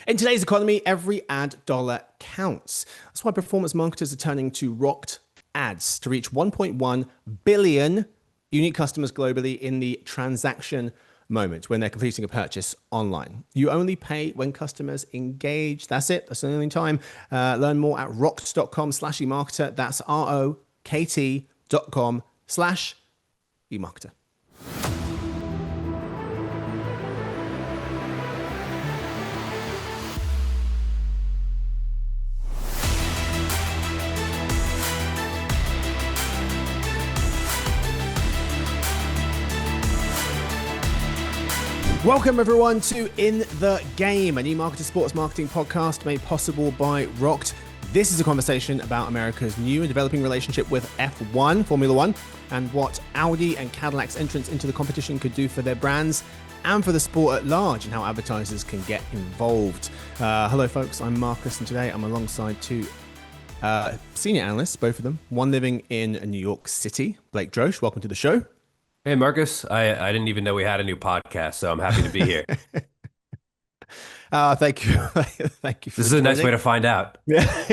In today's economy, every ad dollar counts. That's why performance marketers are turning to Rokt Ads to reach 1.1 billion unique customers globally in the transaction moment when they're completing a purchase online. You only pay when customers engage. That's it. That's the only time. Learn more at rokt.com/emarketer. That's rokt.com/emarketer. Welcome, everyone, to In the Game, an eMarketer sports marketing podcast made possible by Rokt. This is a conversation about America's new and developing relationship with F1, Formula One, and what Audi and Cadillac's entrance into the competition could do for their brands and for the sport at large, and how advertisers can get involved. Hello, folks. I'm Marcus, and today I'm alongside two senior analysts, both of them, one living in New York City. Blake Droesch, welcome to the show. Hey, Marcus, I didn't even know we had a new podcast, so I'm happy to be here. Thank you. Thank you for This is a nice joining. way to find out. Yeah.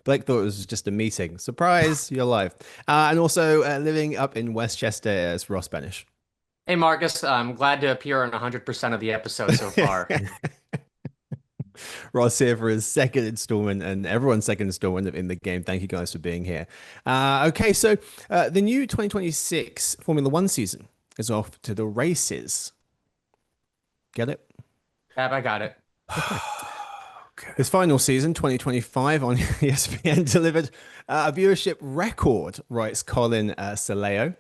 Blake thought it was just a meeting. Surprise, you're live. And also living up in Westchester is Ross Benish. Hey, Marcus, I'm glad to appear on 100% of the episodes so far. Ross here for his second installment and everyone's second installment of In the Game. Thank you guys for being here. Okay, so the new 2026 Formula One season is off to the races. Get it? I got it. Okay. His final season, 2025, on ESPN delivered a viewership record, writes Colin Saleo.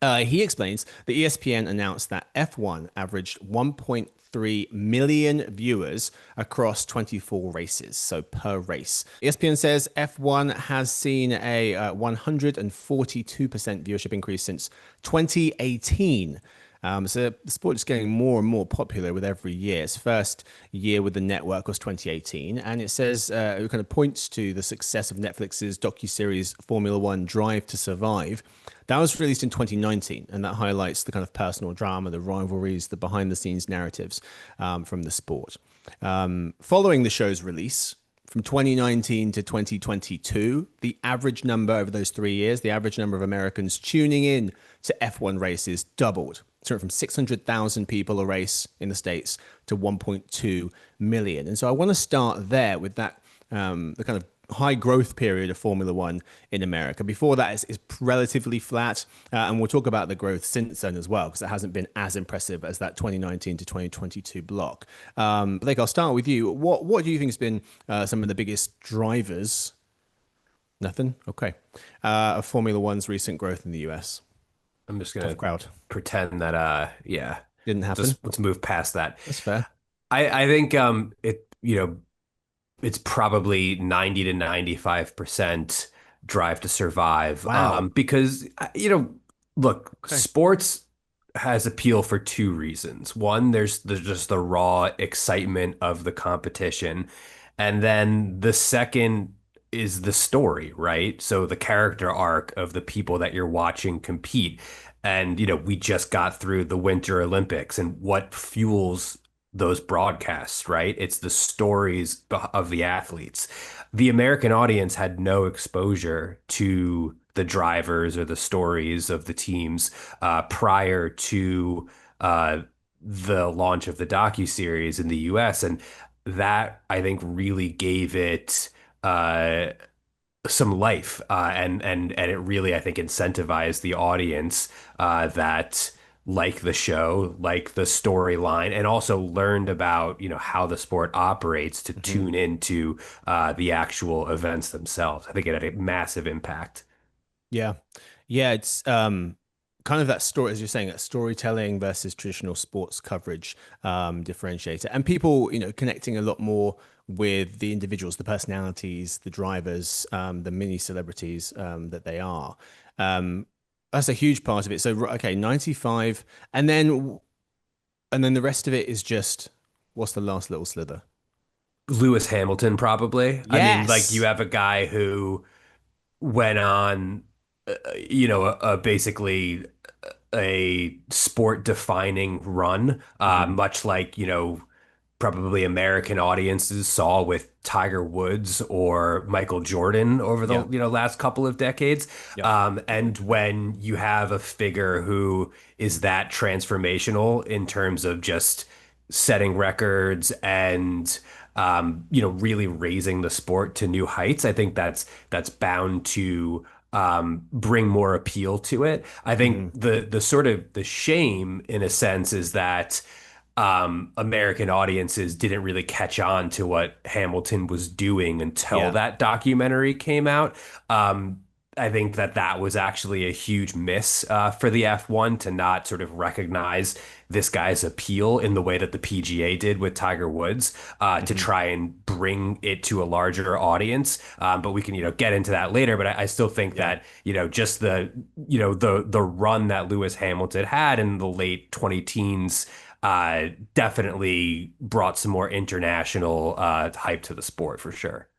He explains that ESPN announced that F1 averaged 1.3 million viewers across 24 races, so per race. ESPN says F1 has seen a 142% viewership increase since 2018. So the sport is getting more and more popular with every year. Its first year with the network was 2018, and it says it kind of points to the success of Netflix's docuseries Formula One: Drive to Survive. That was released in 2019, and that highlights the kind of personal drama, the rivalries, the behind-the-scenes narratives from the sport. Following the show's release, from 2019 to 2022, the average number over those 3 years, the average number of Americans tuning in to F1 races doubled. So it went from 600,000 people a race in the States to 1.2 million. And so I want to start there with that, the kind of high growth period of Formula One in America. Before that is relatively flat. And we'll talk about the growth since then as well, because it hasn't been as impressive as that 2019 to 2022 block. Blake, I'll start with you. What do you think has been some of the biggest drivers? Nothing? Okay. Of Formula One's recent growth in the US? I'm just gonna crowd. pretend that yeah, Didn't happen. let's move past that. That's fair. I think it's probably 90 to 95% Drive to Survive. Wow. Because look, sports has appeal for two reasons. One, there's just the raw excitement of the competition, and then the second is the story, right? So the character arc of the people that you're watching compete. And, we just got through the Winter Olympics, and what fuels those broadcasts, right? It's the stories of the athletes. The American audience had no exposure to the drivers or the stories of the teams prior to the launch of the docuseries in the US. And that, I think, really gave it some life, and it really, I think, incentivized the audience that like the show, like the storyline, and also learned about how the sport operates to tune into the actual events themselves. I think it had a massive impact. Yeah. Yeah, it's kind of that story, as you're saying, that storytelling versus traditional sports coverage differentiator. And people, connecting a lot more with the individuals, the personalities, the drivers, the mini celebrities that they are. That's a huge part of it. So, okay, 95, and then the rest of it is just, what's the last little slither? Lewis Hamilton, probably. I mean, like, Yes. you have a guy who went on, basically a sport defining run, much like, probably American audiences saw with Tiger Woods or Michael Jordan over the Yeah. last couple of decades. Yep. And when you have a figure who is that transformational in terms of just setting records and really raising the sport to new heights, I think that's bound to bring more appeal to it. I think Hmm. the sort of the shame in a sense is that American audiences didn't really catch on to what Hamilton was doing until Yeah. that documentary came out. Um, I think that was actually a huge miss for the F1 to not sort of recognize this guy's appeal in the way that the PGA did with Tiger Woods to Hmm. try and bring it to a larger audience. But we can, get into that later. But I still think Yeah. that, just the run that Lewis Hamilton had in the late 20 teens definitely brought some more international hype to the sport for sure.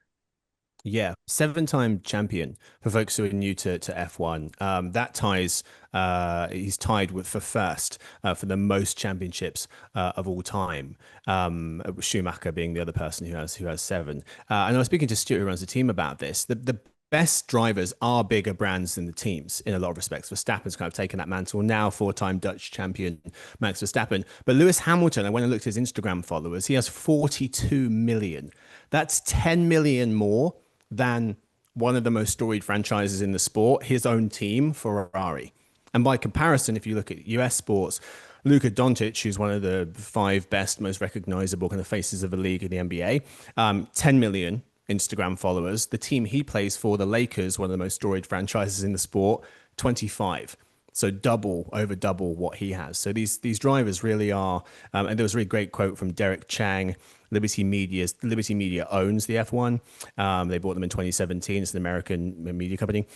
Yeah, seven-time champion for folks who are new to F1. That ties, he's tied with for first for the most championships of all time. Schumacher being the other person who has seven. And I was speaking to Stuart, who runs the team, about this. The best drivers are bigger brands than the teams in a lot of respects. Verstappen's kind of taken that mantle now, four-time Dutch champion Max Verstappen. But Lewis Hamilton, I went and looked at his Instagram followers, he has 42 million. That's 10 million more than one of the most storied franchises in the sport, his own team, Ferrari. And by comparison, if you look at US sports, Luka Doncic, who's one of the five best, most recognizable kind of faces of the league in the NBA, 10 million Instagram followers. The team he plays for, the Lakers, one of the most storied franchises in the sport, 25. So over double what he has. So these drivers really are. And there was a really great quote from Derek Chang. Liberty Media owns the F1. They bought them in 2017. It's an American media company.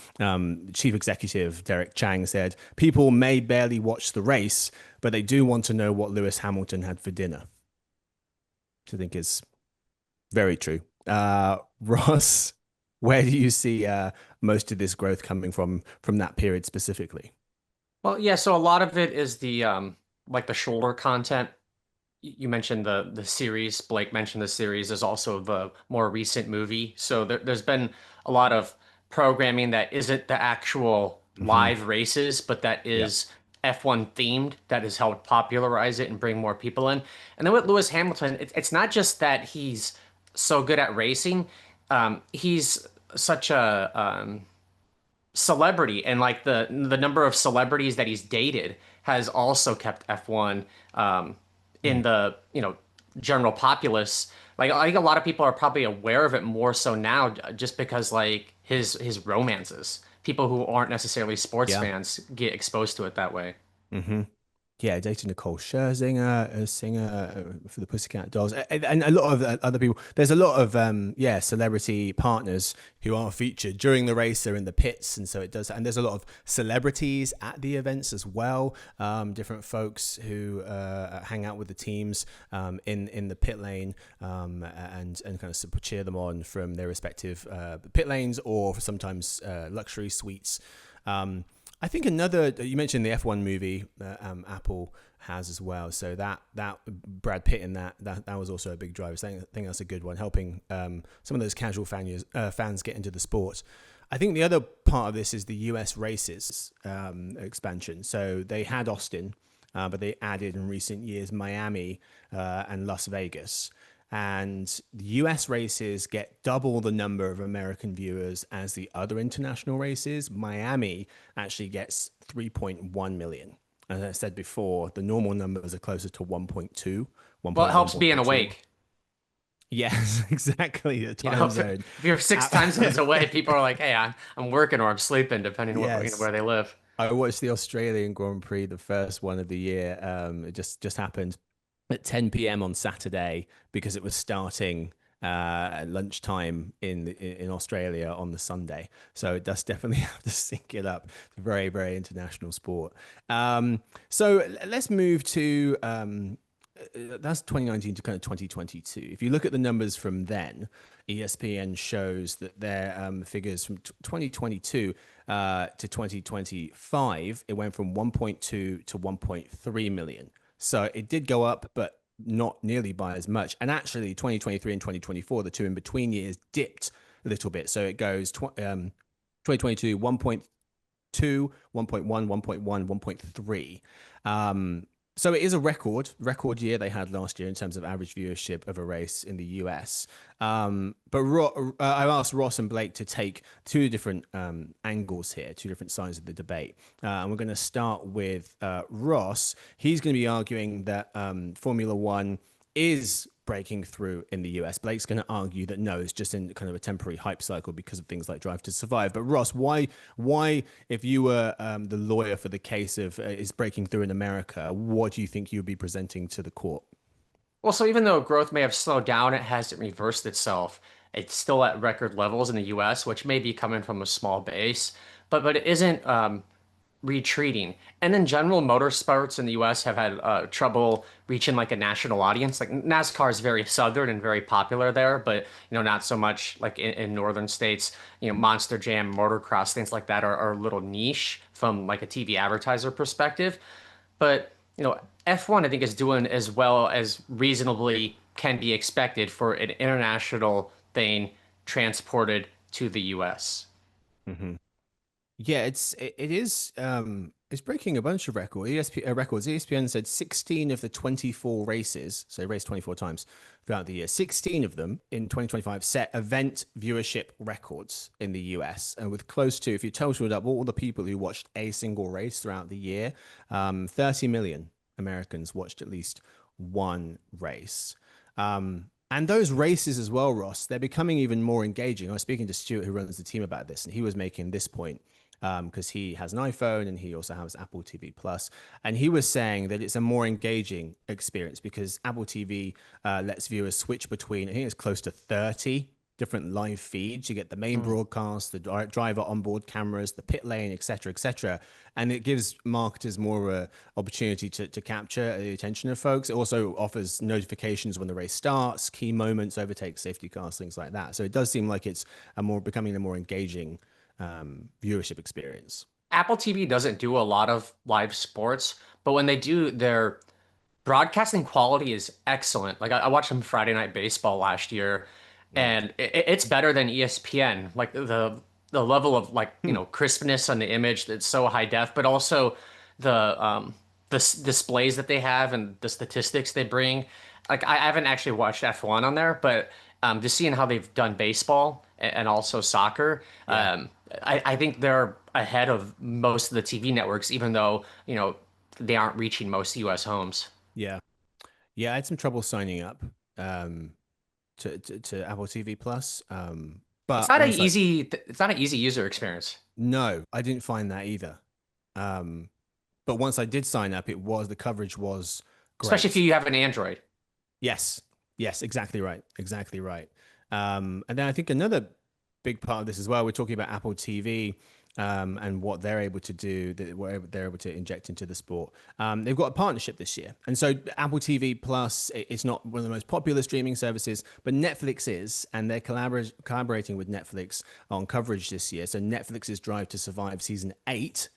Chief executive Derek Chang said, "People may barely watch the race, but they do want to know what Lewis Hamilton had for dinner," which I think is very true. Ross, where do you see most of this growth coming from that period specifically? Well, yeah, so a lot of it is the like the shoulder content. You mentioned the series. Blake mentioned the series. There's also the more recent movie. So there's been a lot of programming that isn't the actual Hmm. live races, but that Yeah. is F1 themed, that has helped popularize it and bring more people in. And then with Lewis Hamilton, it's not just that he's so good at racing. He's such a celebrity, and like the number of celebrities that he's dated has also kept F1 in the general populace. Like I think a lot of people are probably aware of it more so now, just because like his romances. People who aren't necessarily sports Yeah. fans get exposed to it that way. Hmm. Yeah, dated Nicole Scherzinger, a singer for the Pussycat Dolls, and a lot of other people. There's a lot of celebrity partners who are featured during the race. They're in the pits, and so it does. And there's a lot of celebrities at the events as well. Different folks who hang out with the teams in the pit lane and kind of cheer them on from their respective pit lanes, or sometimes luxury suites. I think another, you mentioned the F1 movie Apple has as well. So that Brad Pitt in that was also a big driver. So I think that's a good one, helping some of those casual fans get into the sport. I think the other part of this is the US races expansion. So they had Austin, but they added in recent years Miami and Las Vegas. And the US races get double the number of American viewers as the other international races. Miami actually gets 3.1 million. As I said before, the normal numbers are closer to 1.2, Well, it 1.1, helps being 1.2. awake. Yes, exactly. The time zone. If you're six time zones away, people are like, "Hey, I'm working or I'm sleeping," depending on Yes. where they live. I watched the Australian Grand Prix, the first one of the year. It just happened at 10 p.m. on Saturday because it was starting at lunchtime in Australia on the Sunday. So it does definitely have to sync it up. It's a very, very international sport. So let's move to that's 2019 to kind of 2022. If you look at the numbers from then, ESPN shows that their figures from 2022 to 2025, it went from 1.2 to 1.3 million. So it did go up, but not nearly by as much. And actually 2023 and 2024, the two in between years, dipped a little bit. So it goes 2022, 1.2, 1.1, 1.1, 1.3. So it is a record year they had last year in terms of average viewership of a race in the US. But I asked Ross and Blake to take two different angles here, two different sides of the debate. And we're going to start with Ross. He's going to be arguing that Formula One is breaking through in the US. Blake's going to argue that no, it's just in kind of a temporary hype cycle because of things like Drive to Survive. But Ross, why, if you were the lawyer for the case of is breaking through in America, what do you think you'd be presenting to the court? Well, so even though growth may have slowed down, it hasn't reversed itself. It's still at record levels in the US, which may be coming from a small base, but it isn't retreating. And in general, motorsports in the US have had trouble reaching like a national audience. Like NASCAR is very southern and very popular there, but not so much like in northern states. Monster Jam, motocross, things like that are a little niche from like a TV advertiser perspective. But F1 I think is doing as well as reasonably can be expected for an international thing transported to the US. Mm-hmm. Yeah, it is it's breaking a bunch of records. ESPN said 16 of the 24 races, so they raced 24 times throughout the year. 16 of them in 2025 set event viewership records in the US, and with close to, if you totaled up all the people who watched a single race throughout the year, 30 million Americans watched at least one race. And those races as well, Ross, they're becoming even more engaging. I was speaking to Stuart, who runs the team, about this, and he was making this point because he has an iPhone and he also has Apple TV Plus. And he was saying that it's a more engaging experience because Apple TV lets viewers switch between, I think it's close to 30 different live feeds. You get the main broadcast, the driver onboard cameras, the pit lane, etc., etc. And it gives marketers more opportunity to capture the attention of folks. It also offers notifications when the race starts, key moments, overtakes, safety cars, things like that. So it does seem like it's becoming a more engaging viewership experience. Apple TV doesn't do a lot of live sports, but when they do, their broadcasting quality is excellent. Like I watched some Friday Night Baseball last year, and it's better than ESPN. Like the level of like crispness on the image that's so high def, but also the displays that they have and the statistics they bring. Like I haven't actually watched F1 on there, but just seeing how they've done baseball and also soccer, I think they're ahead of most of the TV networks, even though they aren't reaching most US homes. Yeah, I had some trouble signing up to Apple TV Plus, but It's not an easy user experience. No, I didn't find that either. But once I did sign up, the coverage was great. Especially if you have an Android. Yes, exactly right. And then I think another big part of this as well, we're talking about Apple TV and what they're able to do, what they're able to inject into the sport. They've got a partnership this year. And so Apple TV Plus, it's not one of the most popular streaming services, but Netflix is, and they're collaborating with Netflix on coverage this year. So Netflix's Drive to Survive Season 8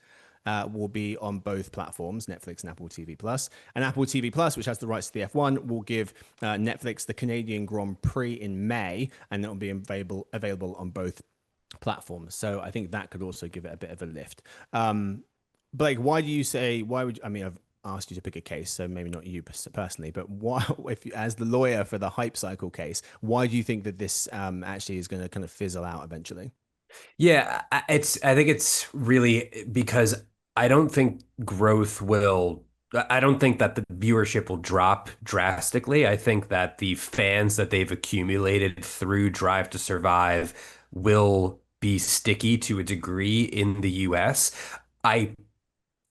will be on both platforms, Netflix and Apple TV Plus. And Apple TV Plus, which has the rights to the F1, will give Netflix the Canadian Grand Prix in May, and it will be available on both platforms. So I think that could also give it a bit of a lift. Blake, I've asked you to pick a case, so maybe not you personally, but why, as the lawyer for the hype cycle case, why do you think that this actually is going to kind of fizzle out eventually? Yeah, I think it's really because I don't think I don't think that the viewership will drop drastically. I think that the fans that they've accumulated through Drive to Survive will be sticky to a degree in the US. I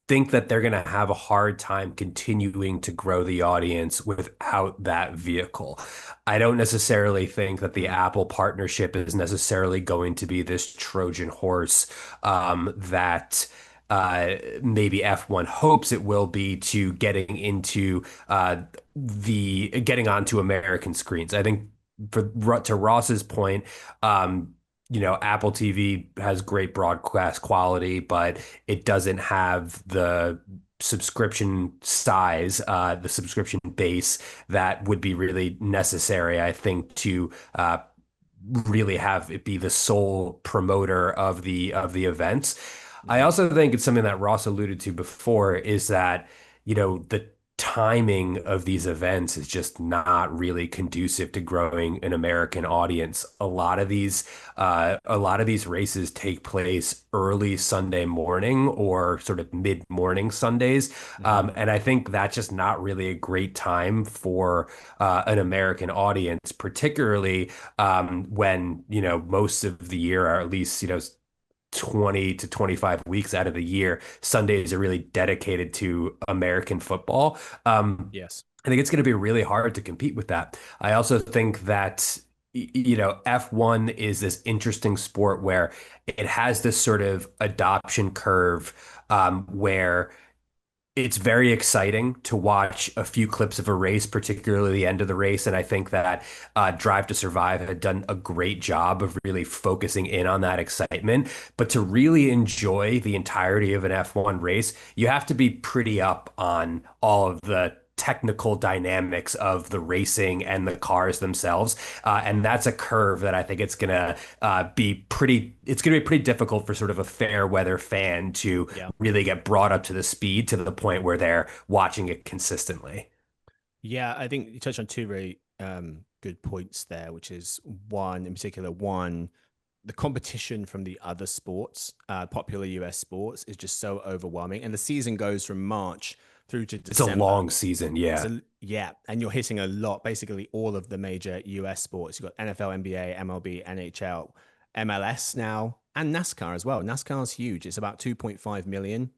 think that they're going to have a hard time continuing to grow the audience without that vehicle. I don't necessarily think that the Apple partnership is necessarily going to be this Trojan horse that maybe F1 hopes it will be to getting onto American screens. I think to Ross's point, Apple TV has great broadcast quality, but it doesn't have the subscription size, the subscription base that would be really necessary, I think, to really have it be the sole promoter of the events. I Mhm. also think it's something that Ross alluded to before is that, the timing of these events is just not really conducive to growing an American audience. A lot of these races take place early Sunday morning or sort of mid-morning Sundays. Mhm. And I think that's just not really a great time for an American audience, particularly when, most of the year, or at least, 20 to 25 weeks out of the year, Sundays are really dedicated to American football. Yes. I think it's going to be really hard to compete with that. I also think that, F1 is this interesting sport where it has this sort of adoption curve, where it's very exciting to watch a few clips of a race, particularly the end of the race. And I think that Drive to Survive had done a great job of really focusing in on that excitement. But to really enjoy the entirety of an F1 race, you have to be pretty up on all of the technical dynamics of the racing and the cars themselves. And that's a curve that I think it's going to be pretty difficult for sort of a fair weather fan to Yeah. really get brought up to the speed to the point where they're watching it consistently. Yeah, I think you touched on two very good points there, which is one in particular, one, the competition from the other sports, popular US sports, is just so overwhelming. And the season goes from March through to It's a December. long season, yeah. Yeah, and you're hitting a lot, basically all of the major US sports. You've got NFL, NBA, MLB, NHL, MLS now, and NASCAR as well. NASCAR's huge. It's about 2.5 million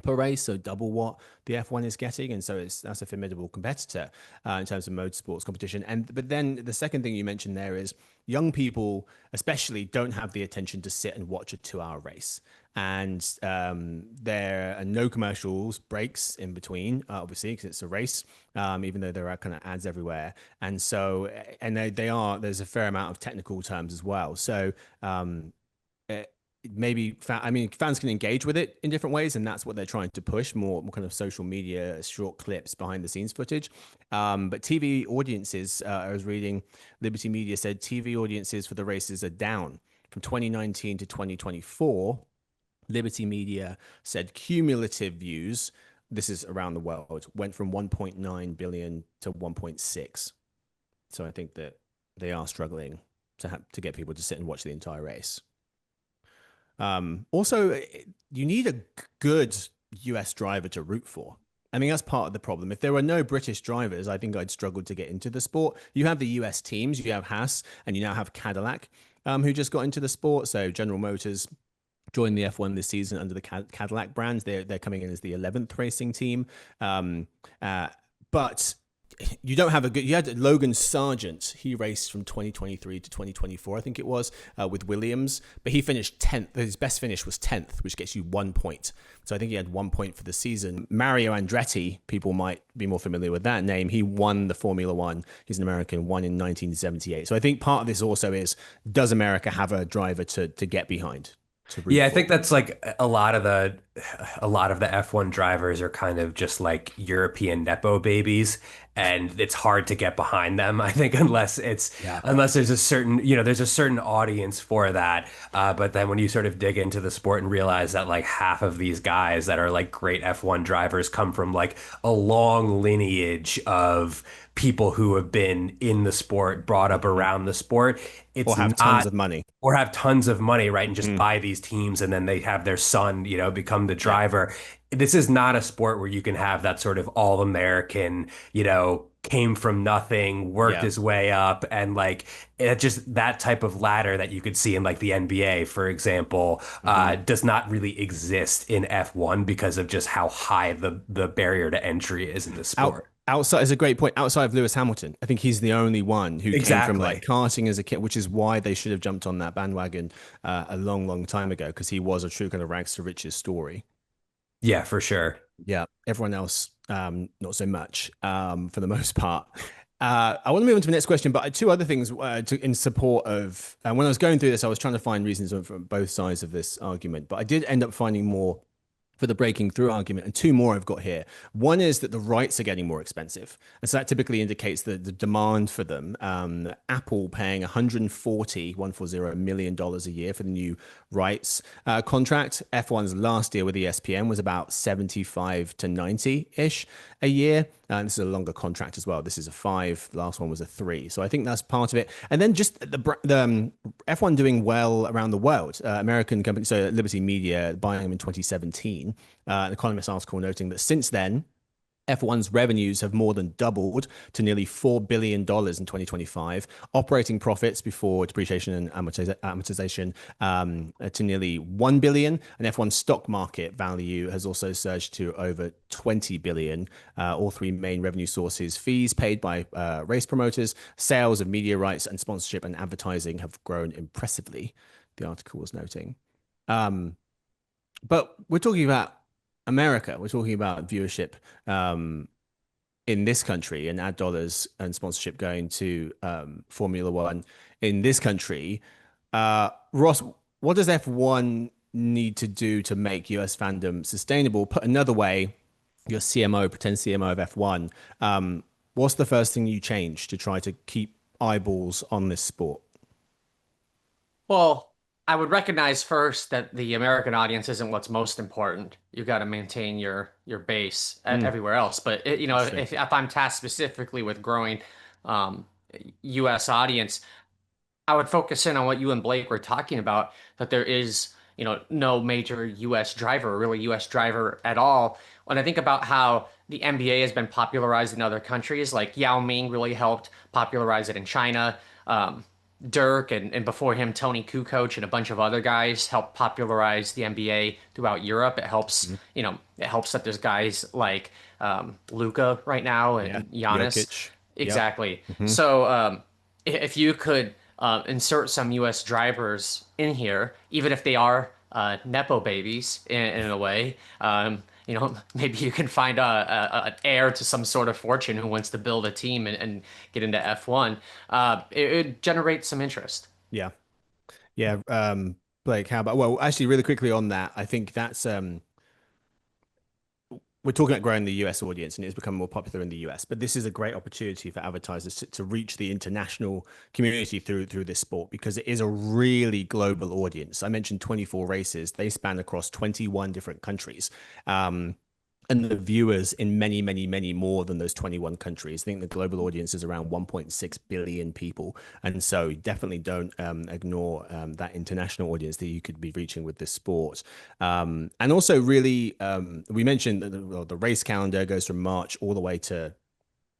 per race, so double what the F1 is getting, and so that's a formidable competitor in terms of motorsports competition. And but then the second thing you mentioned there is young people, especially, don't have the attention to sit and watch a 2-hour race, and there are no commercials breaks in between, obviously, because it's a race. Even though there are kind of ads everywhere, and so and there's a fair amount of technical terms as well. So uh, maybe I mean, fans can engage with it in different ways, and that's what they're trying to push, more kind of social media, short clips, behind the scenes footage. But TV audiences, I was reading, Liberty Media said TV audiences for the races are down from 2019 to 2024. Liberty Media said cumulative views, this is around the world, went from 1.9 billion to 1.6. So I think that they are struggling to get people to sit and watch the entire race. Also, you need a good US driver to root for. I mean, that's part of the problem. If there were no British drivers, I think I'd struggle to get into the sport. You have the US teams, you have Haas, and you now have Cadillac, who just got into the sport. So General Motors joined the F1 this season under the Cadillac brand. They're coming in as the 11th racing team. But you don't have a good. You had Logan Sargent. He raced from 2023 to 2024, I think it was, with Williams, but he finished 10th. His best finish was 10th, which gets you 1 point. So I think he had 1 point for the season. Mario Andretti, people might be more familiar with that name. He won the Formula One. He's an American, won in 1978. So I think part of this also is, does America have a driver to get behind? To root Yeah, I for? think that's like a lot of the F1 drivers are kind of just like European Nepo babies, and it's hard to get behind them, I think, Yeah. unless there's a certain, there's a certain audience for that. But then when you sort of dig into the sport and realize that like half of these guys that are like great F1 drivers come from like a long lineage of people who have been in the sport, brought up Mhm. around the sport, Or it's have tons not of money. or have tons of money, right? And just Mm. buy these teams and then they have their son, become the Yeah. driver. This is not a sport where you can have that sort of all-American, came from nothing, worked Yeah. his way up, and like just that type of ladder that you could see in like the NBA, for example, Mhm. does not really exist in F1 because of just how high the barrier to entry is in the sport. Outside is a great point. Outside of Lewis Hamilton, I think he's the only one who came from like Exactly. karting as a kid, which is why they should have jumped on that bandwagon a long, long time ago, because he was a true kind of rags to riches story. Yeah, for sure. Yeah, everyone else, not so much, for the most part. I want to move on to the next question, but two other things in support of. When I was going through this, I was trying to find reasons from both sides of this argument, but I did end up finding more for the breaking through argument, and two more I've got here. One is that the rights are getting more expensive, and so that typically indicates the demand for them. Apple paying $140 million a year for the new rights contract. F1's last deal with ESPN was about 75 to 90-ish a year. And this is a longer contract as well. This is a 5. The last one was a 3. So I think that's part of it. And then just the F1 doing well around the world. American company, so Liberty Media buying them in 2017. An Economist article noting that since then, F1's revenues have more than doubled to nearly $4 billion in 2025. Operating profits before depreciation and amortization to nearly $1 billion. And F1's stock market value has also surged to over $20 billion. All three main revenue sources, fees paid by race promoters, sales of media rights, and sponsorship and advertising have grown impressively, the article was noting. But we're talking about America. We're talking about viewership in this country and ad dollars and sponsorship going to Formula One in this country. Ross, what does F1 need to do to make US fandom sustainable? Put another way, your CMO, pretend CMO of F1, what's the first thing you change to try to keep eyeballs on this sport? Well, I would recognize first that the American audience isn't what's most important. You've got to maintain your base everywhere else. But if I'm tasked specifically with growing U.S. audience, I would focus in on what you and Blake were talking about, that there is, no major U.S. driver, or really U.S. driver at all. When I think about how the NBA has been popularized in other countries, like Yao Ming really helped popularize it in China. Dirk and before him, Tony Kukoc and a bunch of other guys helped popularize the NBA throughout Europe. It helps, it helps that there's guys like Luka right now and Giannis. Jokic. Exactly. So if you could insert some U.S. drivers in here, even if they are Nepo babies in a way, maybe you can find an heir to some sort of fortune who wants to build a team and get into F1. It would generate some interest. Yeah. Yeah. Blake, how about, well, actually really quickly on that, I think that's, we're talking about growing the US audience and it's become more popular in the US, but this is a great opportunity for advertisers to reach the international community through this sport, because it is a really global audience. I mentioned 24 races. They span across 21 different countries. And the viewers in many, many, many more than those 21 countries. I think the global audience is around 1.6 billion people. And so definitely don't ignore that international audience that you could be reaching with this sport. And also really, we mentioned that the race calendar goes from March all the way to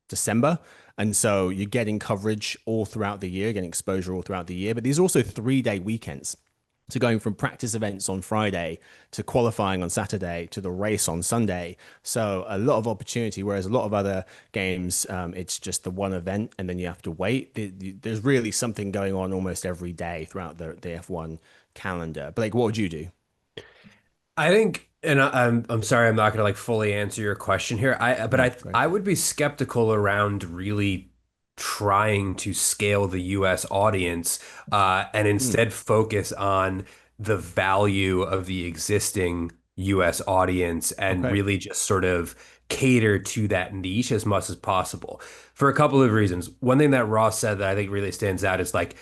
December. And so you're getting coverage all throughout the year, getting exposure all throughout the year. But these are also 3-day weekends. So going from practice events on Friday to qualifying on Saturday to the race on Sunday. So a lot of opportunity, whereas a lot of other games, it's just the one event and then you have to wait. There's really something going on almost every day throughout the F1 calendar. Blake, what would you do? I think, and I'm sorry, I'm not going to like fully answer your question here. I would be skeptical around really trying to scale the US audience and instead focus on the value of the existing US audience and really just sort of cater to that niche as much as possible for a couple of reasons. One thing that Ross said that I think really stands out is like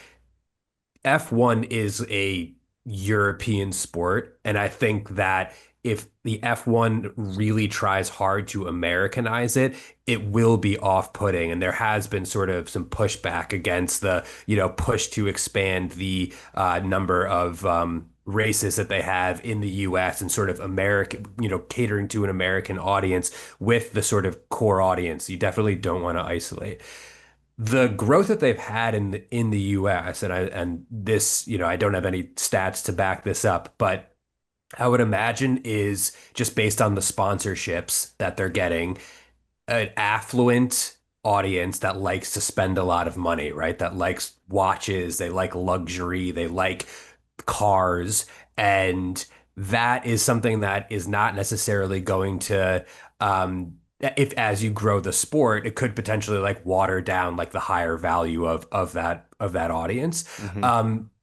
F1 is a European sport, and I think that if the F1 really tries hard to Americanize it, it will be off-putting. And there has been sort of some pushback against the, push to expand the number of races that they have in the US and sort of American, catering to an American audience with the sort of core audience. You definitely don't want to isolate the growth that they've had in the US. And this, I don't have any stats to back this up, but I would imagine is just based on the sponsorships that they're getting, an affluent audience that likes to spend a lot of money, right? That likes watches, they like luxury, they like cars. And that is something that is not necessarily going to, if as you grow the sport, it could potentially like water down like the higher value of that audience.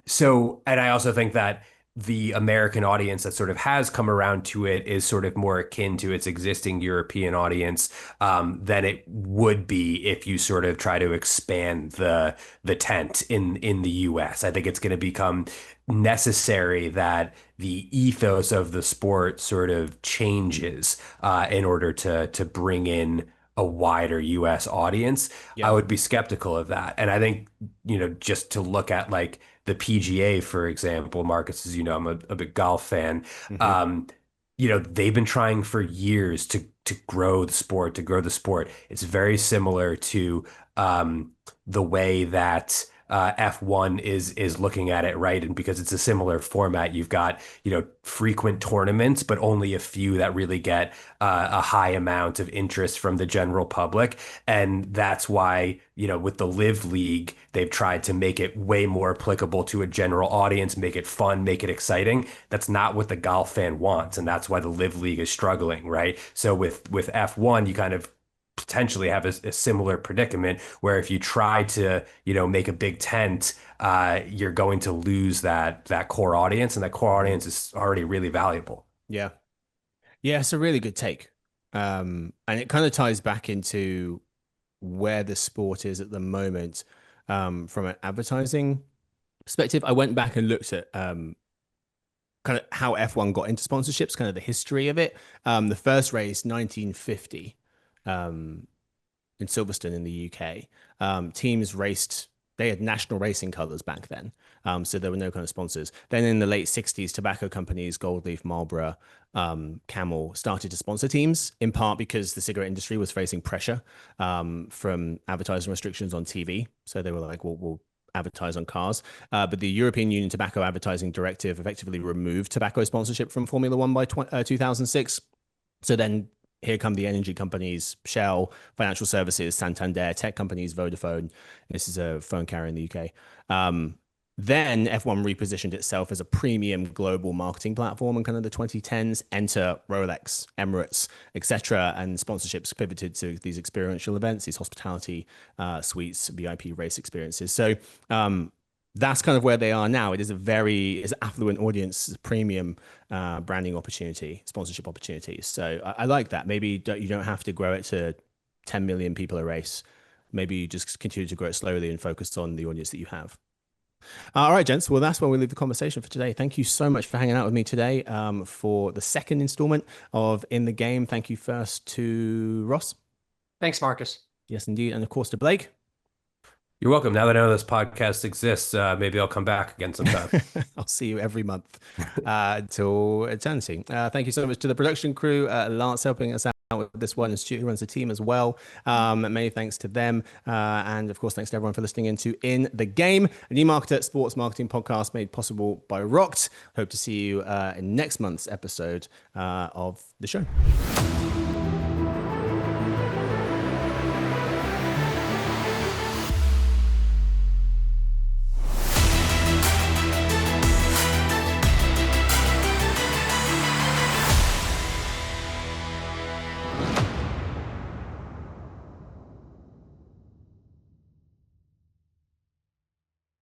So, and I also think that the American audience that sort of has come around to it is sort of more akin to its existing European audience than it would be if you sort of try to expand the tent in the US. I think it's going to become necessary that the ethos of the sport sort of changes in order to bring in a wider US audience. I would be skeptical of that. And I think, just to look at like the PGA, for example, Marcus, as you know, I'm a big golf fan. They've been trying for years to grow the sport, It's very similar to the way that F1 is looking at it, right? And because it's a similar format, you've got, frequent tournaments, but only a few that really get a high amount of interest from the general public. And that's why, with the Live League, they've tried to make it way more applicable to a general audience, make it fun, make it exciting. That's not what the golf fan wants. And that's why the Live League is struggling, right? So with F1, you kind of potentially have a similar predicament where if you try to, make a big tent, you're going to lose that core audience, and that core audience is already really valuable. Yeah. Yeah, it's a really good take. And it kind of ties back into where the sport is at the moment from an advertising perspective. I went back and looked at kind of how F1 got into sponsorships, kind of the history of it. The first race, 1950. In Silverstone in the UK, teams raced, they had national racing colors back then. So there were no kind of sponsors. Then in the late 60s, tobacco companies, Gold Leaf, Marlboro, Camel started to sponsor teams, in part because the cigarette industry was facing pressure from advertising restrictions on TV. So they were like, we'll advertise on cars. But the European Union Tobacco Advertising Directive effectively removed tobacco sponsorship from Formula One by 2006. So then here come the energy companies, Shell, financial services, Santander, tech companies, Vodafone. This is a phone carrier in the UK. Then F1 repositioned itself as a premium global marketing platform in kind of the 2010s. Enter Rolex, Emirates, etc. And sponsorships pivoted to these experiential events, these hospitality suites, VIP race experiences. So that's kind of where they are now. It is it's affluent audience, premium branding opportunity, sponsorship opportunities. So I like that. Maybe you don't have to grow it to 10 million people a race. Maybe you just continue to grow it slowly and focus on the audience that you have. All right, gents. Well, that's where we leave the conversation for today. Thank you so much for hanging out with me today for the second installment of In the Game. Thank you first to Ross. Thanks, Marcus. Yes, indeed. And of course to Blake. You're welcome. Now that I know this podcast exists, maybe I'll come back again sometime. I'll see you every month till eternity. Thank you so much to the production crew. Lance helping us out with this one, and Stuart who runs the team as well. Many thanks to them. And of course, thanks to everyone for listening into In the Game, an eMarketer sports marketing podcast made possible by Rokt. Hope to see you in next month's episode of the show.